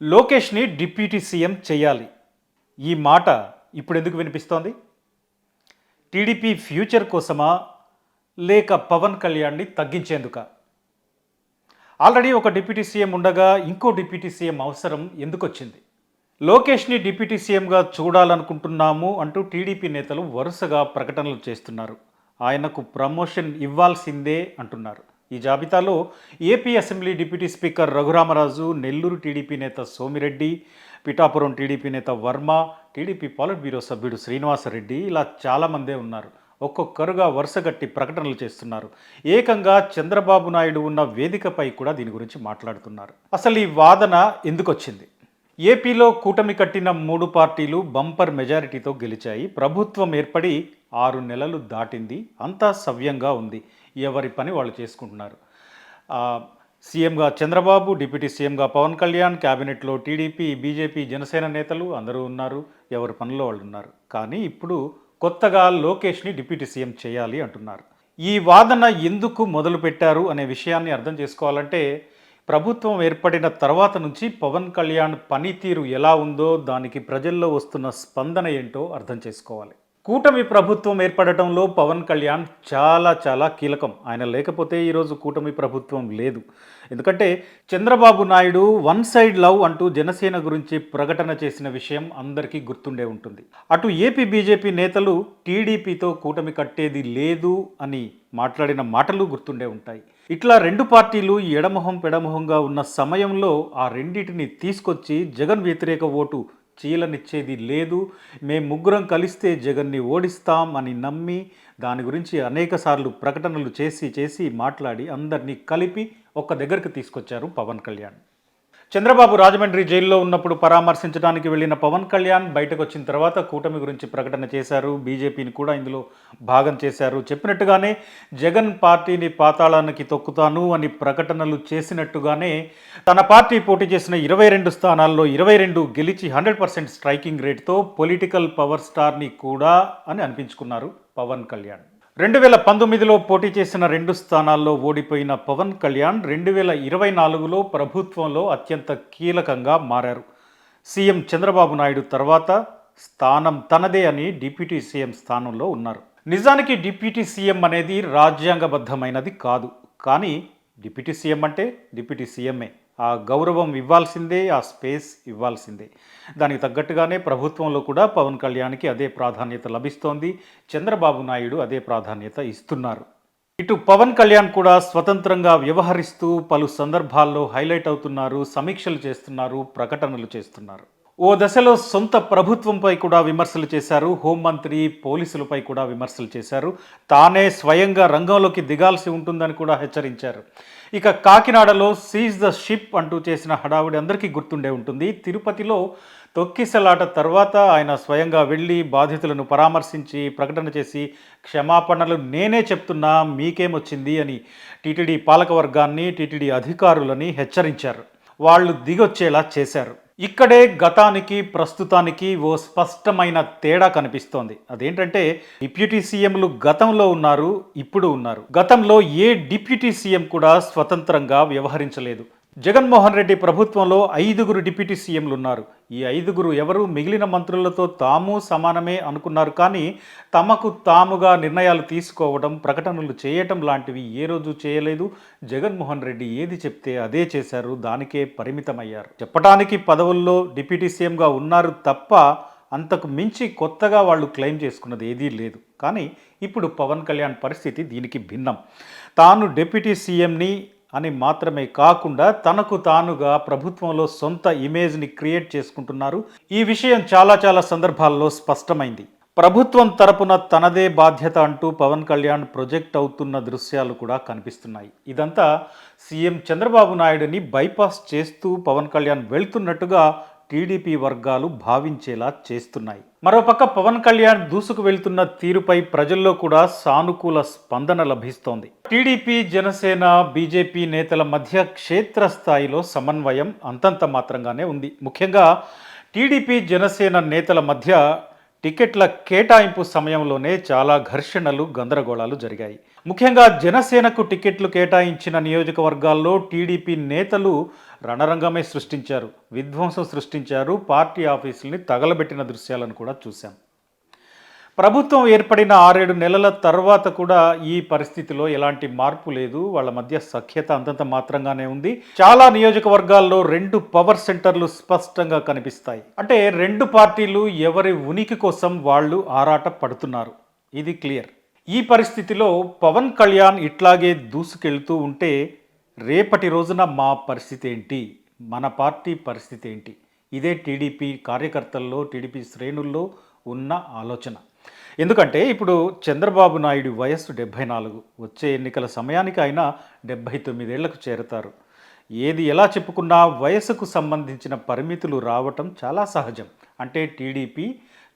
లోకేష్ని deputy CM చేయాలి. ఈ మాట ఇప్పుడెందుకు వినిపిస్తోంది? టీడీపీ ఫ్యూచర్ కోసమా? లేక పవన్ కళ్యాణ్‌ని తగ్గించేందుకా? ఆల్రెడీ ఒక డిప్యూటీ సీఎం ఉండగా ఇంకో డిప్యూటీ సీఎం అవసరం ఎందుకొచ్చింది? లోకేష్ని డిప్యూటీ సీఎంగా చూడాలనుకుంటున్నాము అంటూ టీడీపీ నేతలు వరుసగా ప్రకటనలు చేస్తున్నారు. ఆయనకు ప్రమోషన్ ఇవ్వాల్సిందే అంటున్నారు. ఈ జాబితాలో AP assembly deputy speaker Raghuramaraju, Nellore TDP నేత సోమిరెడ్డి, పిఠాపురం టీడీపీ నేత వర్మ, టీడీపీ పాలిట్ బ్యూరో సభ్యుడు శ్రీనివాసరెడ్డి ఇలా చాలామందే ఉన్నారు. ఒక్కొక్కరుగా వరుసగట్టి ప్రకటనలు చేస్తున్నారు. ఏకంగా చంద్రబాబు నాయుడు ఉన్న వేదికపై కూడా దీని గురించి మాట్లాడుతున్నారు. అసలు ఈ వాదన ఎందుకొచ్చింది? ఏపీలో కూటమి కట్టిన 3 పార్టీలు బంపర్ మెజారిటీతో గెలిచాయి. ప్రభుత్వం ఏర్పడి 6 నెలలు దాటింది. అంతా సవ్యంగా ఉంది. ఎవరి పని వాళ్ళు చేసుకుంటున్నారు. సీఎంగా చంద్రబాబు, డిప్యూటీ సీఎంగా పవన్ కళ్యాణ్, క్యాబినెట్లో టీడీపీ, బీజేపీ, జనసేన నేతలు అందరూ ఉన్నారు. ఎవరి పనిలో వాళ్ళు ఉన్నారు. కానీ ఇప్పుడు కొత్తగా లోకేష్ని డిప్యూటీ సీఎం చేయాలి అంటున్నారు. ఈ వాదన ఎందుకు మొదలుపెట్టారు అనే విషయాన్ని అర్థం చేసుకోవాలంటే, ప్రభుత్వం ఏర్పడిన తర్వాత నుంచి పవన్ కళ్యాణ్ పనితీరు ఎలా ఉందో, దానికి ప్రజల్లో వస్తున్న స్పందన ఏంటో అర్థం చేసుకోవాలి. కూటమి ప్రభుత్వం ఏర్పడటంలో పవన్ కళ్యాణ్ చాలా కీలకం. ఆయన లేకపోతే ఈరోజు కూటమి ప్రభుత్వం లేదు. ఎందుకంటే Chandrababu Naidu one side love అంటూ జనసేన గురించి ప్రకటన చేసిన విషయం అందరికీ గుర్తుండే ఉంటుంది. అటు ఏపీ బీజేపీ నేతలు టీడీపీతో కూటమి కట్టేది లేదు అని మాట్లాడిన మాటలు గుర్తుండే ఉంటాయి. ఇట్లా 2 పార్టీలు ఎడమొహం పెడమొహంగా ఉన్న సమయంలో ఆ రెండింటిని తీసుకొచ్చి జగన్ వ్యతిరేక ఓటు చీలనిచ్చేది లేదు, మేము ముగ్గురం కలిస్తే జగన్ని ఓడిస్తాం అని నమ్మి దాని గురించి అనేకసార్లు ప్రకటనలు చేసి మాట్లాడి అందరినీ కలిపి ఒక్క దగ్గరికి తీసుకొచ్చారు పవన్ కళ్యాణ్. చంద్రబాబు రాజమండ్రి జైల్లో ఉన్నప్పుడు పరామర్శించడానికి వెళ్ళిన పవన్ కళ్యాణ్ బయటకు వచ్చిన తర్వాత కూటమి గురించి ప్రకటన చేశారు. బీజేపీని కూడా ఇందులో భాగం చేశారు. చెప్పినట్టుగానే జగన్ పార్టీని పాతాళానికి తొక్కుతాను అని ప్రకటనలు చేసినట్టుగానే తన పార్టీ పోటీ చేసిన 22 స్థానాల్లో 22 గెలిచి 100% స్ట్రైకింగ్ రేట్తో పొలిటికల్ పవర్ స్టార్ని కూడా అని అనిపించుకున్నారు పవన్ కళ్యాణ్. 2019లో పోటీ చేసిన 2 స్థానాల్లో ఓడిపోయిన పవన్ కళ్యాణ్ 2024లో ప్రభుత్వంలో అత్యంత కీలకంగా మారారు. సీఎం చంద్రబాబు నాయుడు తర్వాత స్థానం తనదే అని డిప్యూటీ సీఎం స్థానంలో ఉన్నారు. నిజానికి డిప్యూటీ సీఎం అనేది రాజ్యాంగబద్ధమైనది కాదు. కానీ డిప్యూటీ సీఎం అంటే డిప్యూటీ సీఎంఏ. ఆ గౌరవం ఇవ్వాల్సిందే, ఆ స్పేస్ ఇవ్వాల్సిందే. దానికి తగ్గట్టుగానే ప్రభుత్వంలో కూడా పవన్ కళ్యాణ్కి అదే ప్రాధాన్యత లభిస్తోంది. చంద్రబాబు నాయుడు అదే ప్రాధాన్యత ఇస్తున్నారు. ఇటు పవన్ కళ్యాణ్ కూడా స్వతంత్రంగా వ్యవహరిస్తూ పలు సందర్భాల్లో హైలైట్ అవుతున్నారు, సమీక్షలు చేస్తున్నారు, ప్రకటనలు చేస్తున్నారు. ఓ దశలో సొంత ప్రభుత్వంపై కూడా విమర్శలు చేశారు. హోంమంత్రి, పోలీసులపై కూడా విమర్శలు చేశారు. తానే స్వయంగా రంగంలోకి దిగాల్సి ఉంటుందని కూడా హెచ్చరించారు. ఇక కాకినాడలో సీజ్ ద షిప్ అంటూ చేసిన హడావుడి అందరికీ గుర్తుండే ఉంటుంది. తిరుపతిలో తొక్కిసలాట తర్వాత ఆయన స్వయంగా వెళ్ళి బాధితులను పరామర్శించి ప్రకటన చేసి క్షమాపణలు నేనే చెప్తున్నా మీకేమొచ్చింది అని టీటీడీ పాలకవర్గాన్ని, టీటీడీ అధికారులని హెచ్చరించారు. వాళ్ళు దిగొచ్చేలా చేశారు. ఇక్కడే గతానికి ప్రస్తుతానికి ఓ స్పష్టమైన తేడా కనిపిస్తోంది. అదేంటంటే డిప్యూటీ సీఎంలు గతంలో ఉన్నారు, ఇప్పుడు ఉన్నారు. గతంలో ఏ డిప్యూటీ సీఎం కూడా స్వతంత్రంగా వ్యవహరించలేదు. జగన్మోహన్ రెడ్డి ప్రభుత్వంలో 5 డిప్యూటీ సీఎంలు ఉన్నారు. ఈ 5 ఎవరు? మిగిలిన మంత్రులతో తాము సమానమే అనుకున్నారు. కానీ తమకు తాముగా నిర్ణయాలు తీసుకోవడం, ప్రకటనలు చేయటం లాంటివి ఏ రోజు చేయలేదు. జగన్మోహన్ రెడ్డి ఏది చెప్తే అదే చేశారు. దానికే పరిమితమయ్యారు. చెప్పడానికి పదవుల్లో డిప్యూటీ సీఎంగా ఉన్నారు తప్ప అంతకు మించి కొత్తగా వాళ్ళు క్లెయిమ్ చేసుకున్నది ఏదీ లేదు. కానీ ఇప్పుడు పవన్ కళ్యాణ్ పరిస్థితి దీనికి భిన్నం. తాను డిప్యూటీ సీఎంని అని మాత్రమే కాకుండా తనకు తానుగా ప్రభుత్వంలో సొంత ఇమేజ్ని క్రియేట్ చేసుకుంటున్నారు. ఈ విషయం చాలా సందర్భాల్లో స్పష్టమైంది. ప్రభుత్వం తరపున తనదే బాధ్యత అంటూ పవన్ కళ్యాణ్ ప్రొజెక్ట్ అవుతున్న దృశ్యాలు కూడా కనిపిస్తున్నాయి. ఇదంతా సీఎం చంద్రబాబు నాయుడుని బైపాస్ చేస్తూ పవన్ కళ్యాణ్ వెళ్తున్నట్టుగా టీడీపీ వర్గాలు భావించేలా చేస్తున్నాయి. మరోపక్క పవన్ కళ్యాణ్ దూసుకు వెళ్తున్న తీరుపై ప్రజల్లో కూడా సానుకూల స్పందన లభిస్తోంది. టీడీపీ, జనసేన, బీజేపీ నేతల మధ్య క్షేత్రస్థాయిలో సమన్వయం అంతంత మాత్రంగానే ఉంది. ముఖ్యంగా టీడీపీ, జనసేన నేతల మధ్య టికెట్ల కేటాయింపు సమయంలోనే చాలా ఘర్షణలు, గందరగోళాలు జరిగాయి. ముఖ్యంగా జనసేనకు టికెట్లు కేటాయించిన నియోజకవర్గాల్లో టీడీపీ నేతలు రణరంగమే సృష్టించారు, విధ్వంసం సృష్టించారు, పార్టీ ఆఫీసుల్ని తగలబెట్టిన దృశ్యాలను కూడా చూశాం. ప్రభుత్వం ఏర్పడిన 6-7 నెలల తర్వాత కూడా ఈ పరిస్థితిలో ఎలాంటి మార్పు లేదు. వాళ్ళ మధ్య సఖ్యత అంతంత మాత్రంగానే ఉంది. చాలా నియోజకవర్గాల్లో 2 పవర్ సెంటర్లు స్పష్టంగా కనిపిస్తాయి. అంటే 2 పార్టీలు ఎవరి ఉనికి కోసం వాళ్ళు ఆరాట పడుతున్నారు. ఇది క్లియర్. ఈ పరిస్థితిలో పవన్ కళ్యాణ్ ఇట్లాగే దూసుకెళ్తూ ఉంటే రేపటి రోజున మా పరిస్థితి ఏంటి, మన పార్టీ పరిస్థితి ఏంటి? ఇదే టీడీపీ కార్యకర్తల్లో, టీడీపీ శ్రేణుల్లో ఉన్న ఆలోచన. ఎందుకంటే ఇప్పుడు చంద్రబాబు నాయుడు వయస్సు 74. వచ్చే ఎన్నికల సమయానికి ఆయన 79 ఏళ్లకు చేరతారు. ఏది ఎలా చెప్పుకున్నా వయసుకు సంబంధించిన పరిమితులు రావటం చాలా సహజం. అంటే టీడీపీ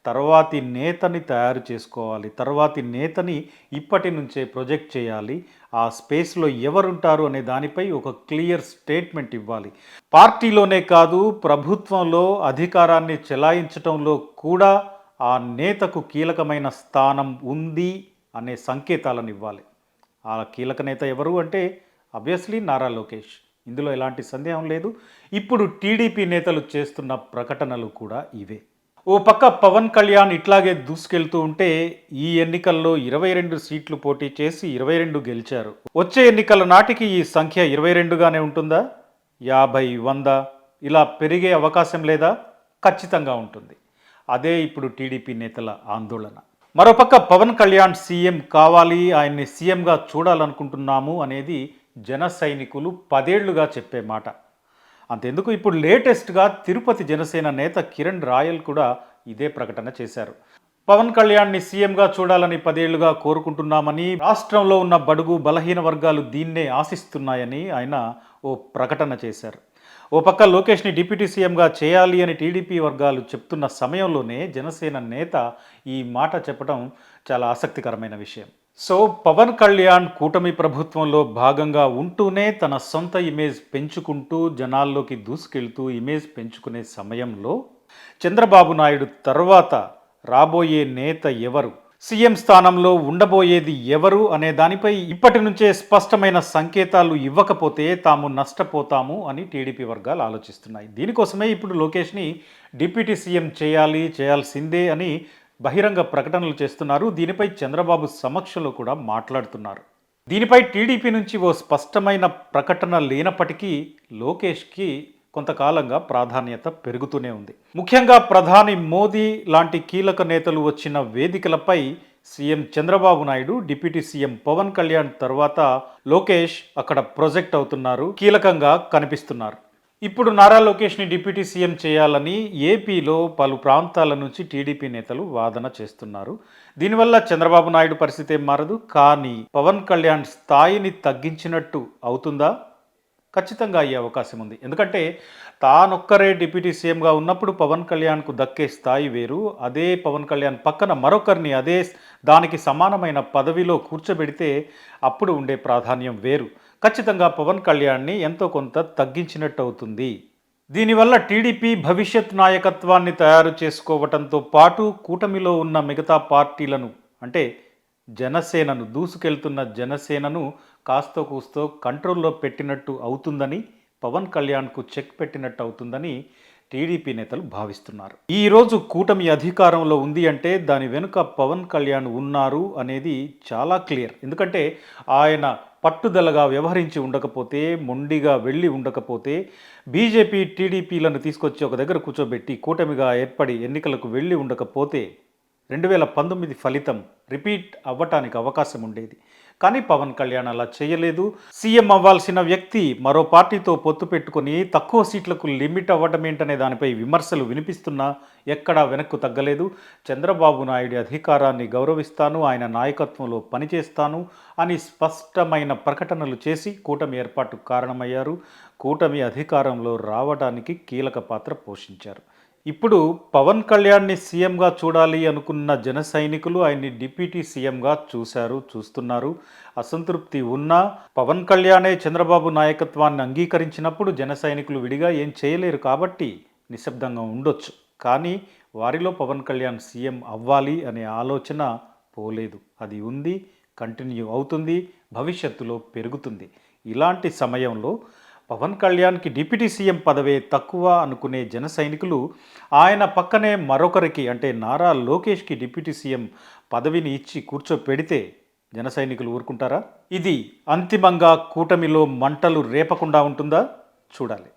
తర్వాతి నేతని తయారు చేసుకోవాలి, తర్వాతి నేతని ఇప్పటి నుంచే ప్రొజెక్ట్ చేయాలి, ఆ స్పేస్లో ఎవరుంటారు అనే దానిపై ఒక క్లియర్ స్టేట్మెంట్ ఇవ్వాలి. పార్టీలోనే కాదు, ప్రభుత్వంలో అధికారాన్ని చెలాయించటంలో కూడా ఆ నేతకు కీలకమైన స్థానం ఉంది అనే సంకేతాలను ఇవ్వాలి. ఆ కీలక నేత ఎవరు అంటే ఆబ్వియస్లీ నారా లోకేష్. ఇందులో ఎలాంటి సందేహం లేదు. ఇప్పుడు టీడీపీ నేతలు చేస్తున్న ప్రకటనలు కూడా ఇవే. ఓ పక్క పవన్ కళ్యాణ్ ఇట్లాగే దూసుకెళ్తూ ఉంటే ఈ ఎన్నికల్లో 22 సీట్లు పోటీ చేసి 22 గెలిచారు. వచ్చే ఎన్నికల నాటికి ఈ సంఖ్య 22గానే ఉంటుందా? 50, 100 ఇలా పెరిగే అవకాశం లేదా? ఖచ్చితంగా ఉంటుంది. అదే ఇప్పుడు టీడీపీ నేతల ఆందోళన. మరోపక్క పవన్ కళ్యాణ్ సీఎం కావాలి, ఆయన్ని సీఎంగా చూడాలనుకుంటున్నాము అనేది జన సైనికులు 10 ఏళ్లుగా చెప్పే మాట. అంతెందుకు, ఇప్పుడు లేటెస్ట్గా తిరుపతి జనసేన నేత కిరణ్ రాయల్ కూడా ఇదే ప్రకటన చేశారు. పవన్ కళ్యాణ్ని సీఎంగా చూడాలని 10 ఏళ్లుగా కోరుకుంటున్నామని, రాష్ట్రంలో ఉన్న బడుగు బలహీన వర్గాలు దీన్నే ఆశిస్తున్నాయని ఆయన ఓ ప్రకటన చేశారు. ఓ పక్క లోకేష్ని డిప్యూటీ సీఎంగా చేయాలి అని టీడీపీ వర్గాలు చెప్తున్న సమయంలోనే జనసేన నేత ఈ మాట చెప్పడం చాలా ఆసక్తికరమైన విషయం. సో పవన్ కళ్యాణ్ కూటమి ప్రభుత్వంలో భాగంగా ఉంటూనే తన సొంత ఇమేజ్ పెంచుకుంటూ జనాల్లోకి దూసుకెళ్తూ ఇమేజ్ పెంచుకునే సమయంలో చంద్రబాబు నాయుడు తర్వాత రాబోయే నేత ఎవరు, సీఎం స్థానంలో ఉండబోయేది ఎవరు అనే దానిపై ఇప్పటి నుంచే స్పష్టమైన సంకేతాలు ఇవ్వకపోతే తాము నష్టపోతాము అని టీడీపీ వర్గాలు ఆలోచిస్తున్నాయి. దీనికోసమే ఇప్పుడు లోకేష్ని డిప్యూటీ సీఎం చేయాల్సిందే అని బహిరంగ ప్రకటనలు చేస్తున్నారు. దీనిపై చంద్రబాబు సమక్షంలో కూడా మాట్లాడుతున్నారు. దీనిపై టీడీపీ నుంచి ఓ స్పష్టమైన ప్రకటన లేనప్పటికీ లోకేష్కి కొంతకాలంగా ప్రాధాన్యత పెరుగుతూనే ఉంది. ముఖ్యంగా ప్రధాని మోదీ లాంటి కీలక నేతలు వచ్చిన వేదికలపై CM Chandrababu Naidu, deputy CM Pawan Kalyan తర్వాత లోకేష్ అక్కడ ప్రొజెక్ట్ అవుతున్నారు, కీలకంగా కనిపిస్తున్నారు. ఇప్పుడు నారా లోకేష్ని డిప్యూటీ సీఎం చేయాలని ఏపీలో పలు ప్రాంతాల నుంచి టీడీపీ నేతలు వాదన చేస్తున్నారు. దీనివల్ల చంద్రబాబు నాయుడు పరిస్థితి ఏం మారదు, కానీ పవన్ కళ్యాణ్ స్థాయిని తగ్గించినట్టు అవుతుందా? ఖచ్చితంగా అయ్యే అవకాశం ఉంది. ఎందుకంటే తానొక్కరే డిప్యూటీ సీఎంగా ఉన్నప్పుడు పవన్ కళ్యాణ్కు దక్కే స్థాయి వేరు. అదే పవన్ కళ్యాణ్ పక్కన మరొకరిని అదే దానికి సమానమైన పదవిలో కూర్చోబెడితే అప్పుడు ఉండే ప్రాధాన్యం వేరు. ఖచ్చితంగా పవన్ కళ్యాణ్ని ఎంతో కొంత తగ్గించినట్టు అవుతుంది. దీనివల్ల టీడీపీ భవిష్యత్ నాయకత్వాన్ని తయారు చేసుకోవటంతో పాటు కూటమిలో ఉన్న మిగతా పార్టీలను, అంటే జనసేనను, దూసుకెళ్తున్న జనసేనను కాస్తో కూస్తో కంట్రోల్లో పెట్టినట్టు అవుతుందని, పవన్ కళ్యాణ్కు చెక్ పెట్టినట్టు అవుతుందని టీడీపీ నేతలు భావిస్తున్నారు. ఈరోజు కూటమి అధికారంలో ఉంది అంటే దాని వెనుక పవన్ కళ్యాణ్ ఉన్నారు అనేది చాలా క్లియర్. ఎందుకంటే ఆయన పట్టుదలగా వ్యవహరించి ఉండకపోతే, మొండిగా వెళ్ళి ఉండకపోతే, బీజేపీ టీడీపీలను తీసుకొచ్చి ఒక దగ్గర కూర్చోబెట్టి కూటమిగా ఏర్పడి ఎన్నికలకు వెళ్ళి ఉండకపోతే 2019 ఫలితం రిపీట్ అవ్వటానికి అవకాశం ఉండేది. కానీ పవన్ కళ్యాణ్ అలా చేయలేదు. సీఎం అవ్వాల్సిన వ్యక్తి మరో పార్టీతో పొత్తు పెట్టుకుని తక్కువ సీట్లకు లిమిట్ అవ్వటం ఏంటనే దానిపై విమర్శలు వినిపిస్తున్నా ఎక్కడా వెనక్కు తగ్గలేదు. చంద్రబాబు నాయుడు అధికారాన్ని గౌరవిస్తాను, ఆయన నాయకత్వంలో పనిచేస్తాను అని స్పష్టమైన ప్రకటనలు చేసి కూటమి ఏర్పాటుకు కారణమయ్యారు. కూటమి అధికారంలో రావడానికి కీలక పాత్ర పోషించారు. ఇప్పుడు పవన్ కళ్యాణ్ని సీఎంగా చూడాలి అనుకున్న జన సైనికులు ఆయన్ని డిప్యూటీ సీఎంగా చూస్తున్నారు. అసంతృప్తి ఉన్నా పవన్ కళ్యాణే చంద్రబాబు నాయకత్వాన్ని అంగీకరించినప్పుడు జన సైనికులు విడిగా ఏం చేయలేరు కాబట్టి నిశ్శబ్దంగా ఉండొచ్చు. కానీ వారిలో పవన్ కళ్యాణ్ సీఎం అవ్వాలి అనే ఆలోచన పోలేదు. అది ఉంది, కంటిన్యూ అవుతుంది, భవిష్యత్తులో పెరుగుతుంది. ఇలాంటి సమయంలో పవన్ కళ్యాణ్కి డిప్యూటీ సీఎం పదవే తక్కువ అనుకునే జన సైనికులు ఆయన పక్కనే మరొకరికి అంటే నారా లోకేష్కి డిప్యూటీ సీఎం పదవిని ఇచ్చి కూర్చోపెడితే జన సైనికులు ఊరుకుంటారా? ఇది అంతిమంగా కూటమిలో మంటలు రేపకుండా ఉంటుందా? చూడాలి.